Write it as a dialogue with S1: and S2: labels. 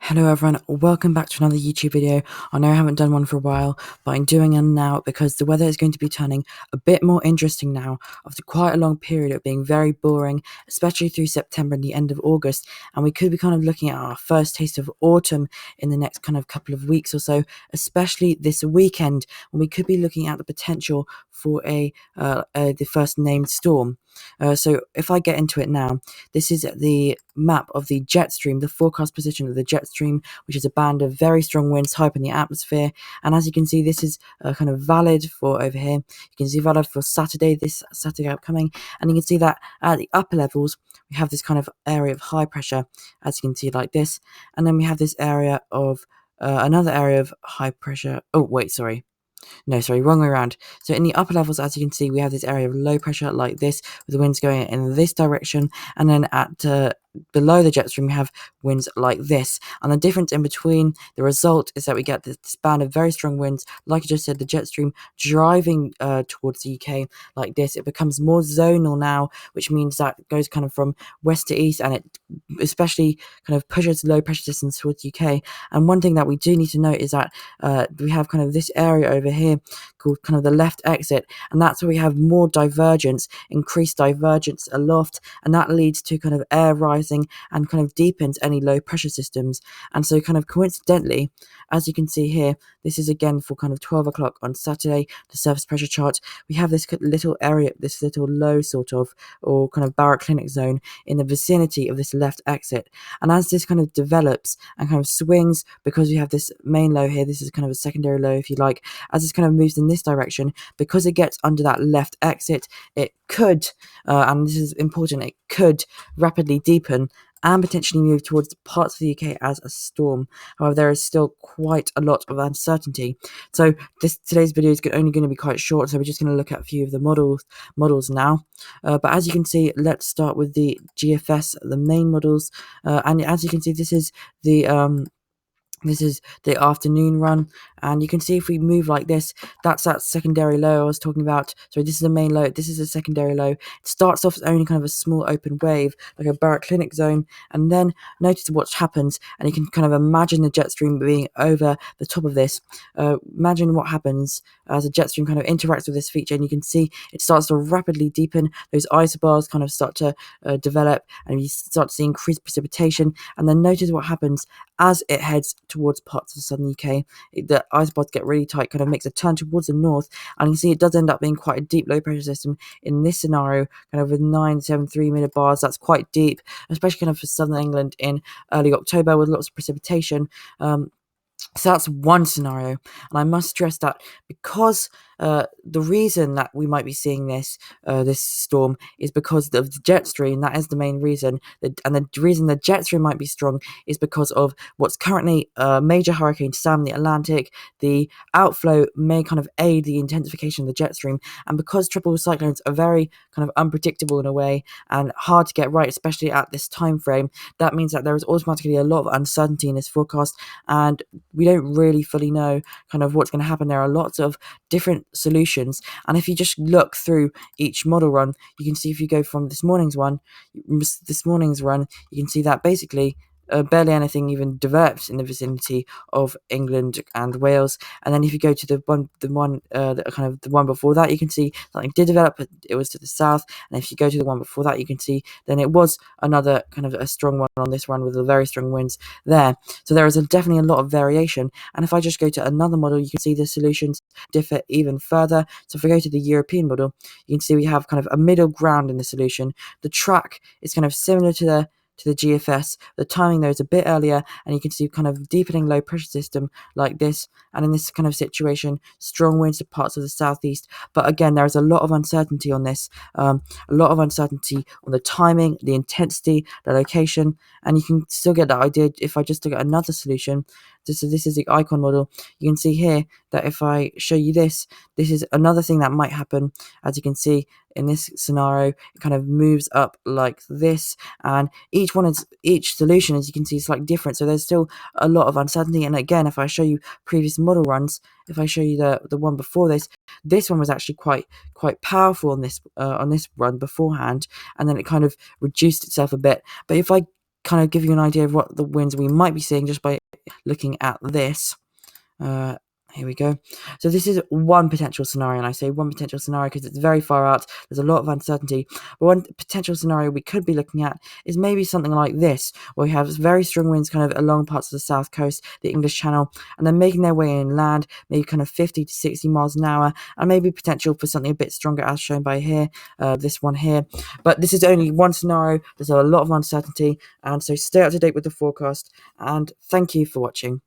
S1: Hello everyone, welcome back to another YouTube video. I know I haven't done one for a while, but I'm doing one now because the weather is going to be turning a bit more interesting now after quite a long period of being very boring, especially through September and the end of August, and we could be kind of looking at our first taste of autumn in the next kind of couple of weeks or so, especially this weekend when we could be looking at the potential for the first named storm. So if I get into it now, this is the map of the jet stream, the forecast position of the jet stream, which is a band of very strong winds high up in the atmosphere. And as you can see, this is kind of valid for over here. You can see valid for Saturday, this Saturday upcoming. And you can see that at the upper levels, we have this kind of area of high pressure, as you can see like this. And then we have this area of another area of high pressure. Oh, wait, sorry. No, sorry, wrong way around. So in the upper levels, as you can see, we have this area of low pressure like this, with the winds going in this direction, and then at below the jet stream, we have winds like this. And the difference in between, the result is that we get this band of very strong winds, like I just said, the jet stream driving towards the UK like this. It becomes more zonal now, which means that it goes kind of from west to east, and it especially kind of pushes low pressure systems towards the UK. And one thing that we do need to note is that we have kind of this area over here called kind of the left exit, and that's where we have more divergence, increased divergence aloft, and that leads to kind of air rising and kind of deepens any low pressure systems. And so kind of coincidentally, as you can see here, this is again for kind of 12 o'clock on Saturday, the surface pressure chart. We have this little area, this little low sort of, or kind of baroclinic zone in the vicinity of this left exit. And as this kind of develops and kind of swings, because we have this main low here, this is kind of a secondary low if you like, as this kind of moves in this direction, because it gets under that left exit, it could, and this is important, it could rapidly deepen and potentially move towards parts of the UK as a storm. However, there is still quite a lot of uncertainty. So today's video is only going to be quite short, so we're just going to look at a few of the models now. But as you can see, let's start with the GFS, the main models. And as you can see, this is the afternoon run, and you can see if we move like this, that's that secondary low I was talking about. So this is the main low, this is a secondary low. It starts off as only kind of a small open wave, like a baroclinic zone, and then notice what happens, and you can kind of imagine the jet stream being over the top of this. Imagine what happens as a jet stream kind of interacts with this feature, and you can see it starts to rapidly deepen. Those isobars kind of start to develop, and you start to see increased precipitation. And then notice what happens as it heads towards parts of the southern UK. The isobars get really tight, kind of makes a turn towards the north, and you can see it does end up being quite a deep low pressure system in this scenario, kind of with 973 millibars. That's quite deep, especially kind of for southern England in early October with lots of precipitation. So that's one scenario, and I must stress that because the reason that we might be seeing this storm is because of the jet stream. That is the main reason, and the reason the jet stream might be strong is because of what's currently Major Hurricane Sam in the Atlantic. The outflow may kind of aid the intensification of the jet stream, and because tropical cyclones are very kind of unpredictable in a way and hard to get right, especially at this time frame, that means that there is automatically a lot of uncertainty in this forecast, and we don't really fully know kind of what's going to happen. There are lots of different solutions, and if you just look through each model run, you can see if you go from this morning's run, you can see that basically barely anything even develops in the vicinity of England and Wales. And then if you go to the one before that, you can see something did develop, but it was to the south. And if you go to the one before that, you can see then it was another kind of a strong one on this run with the very strong winds there. So there is definitely a lot of variation. And if I just go to another model, you can see the solutions differ even further. So if we go to the European model, you can see we have kind of a middle ground in the solution. The track is kind of similar to the GFS. The timing though is a bit earlier, and you can see kind of deepening low pressure system like this. And in this kind of situation, strong winds to parts of the southeast. But again, there is a lot of uncertainty on this, a lot of uncertainty on the timing, the intensity, the location, and you can still get that idea if I just look at another solution. This is the icon model. You can see here that if I show you this is another thing that might happen. As you can see in this scenario, it kind of moves up like this, and each solution, as you can see, is slightly different. So there's still a lot of uncertainty. And again, if I show you previous model runs, if I show you the one before this one was actually quite powerful on this run beforehand, and then it kind of reduced itself a bit. But if I kind of give you an idea of what the winds we might be seeing just by looking at this. Here we go. So this is one potential scenario, and I say one potential scenario because it's very far out. There's a lot of uncertainty. But one potential scenario we could be looking at is maybe something like this, where we have very strong winds kind of along parts of the south coast, the English Channel, and then making their way inland, maybe kind of 50 to 60 miles an hour, and maybe potential for something a bit stronger as shown by here, this one here. But this is only one scenario. There's a lot of uncertainty, and so stay up to date with the forecast, and thank you for watching.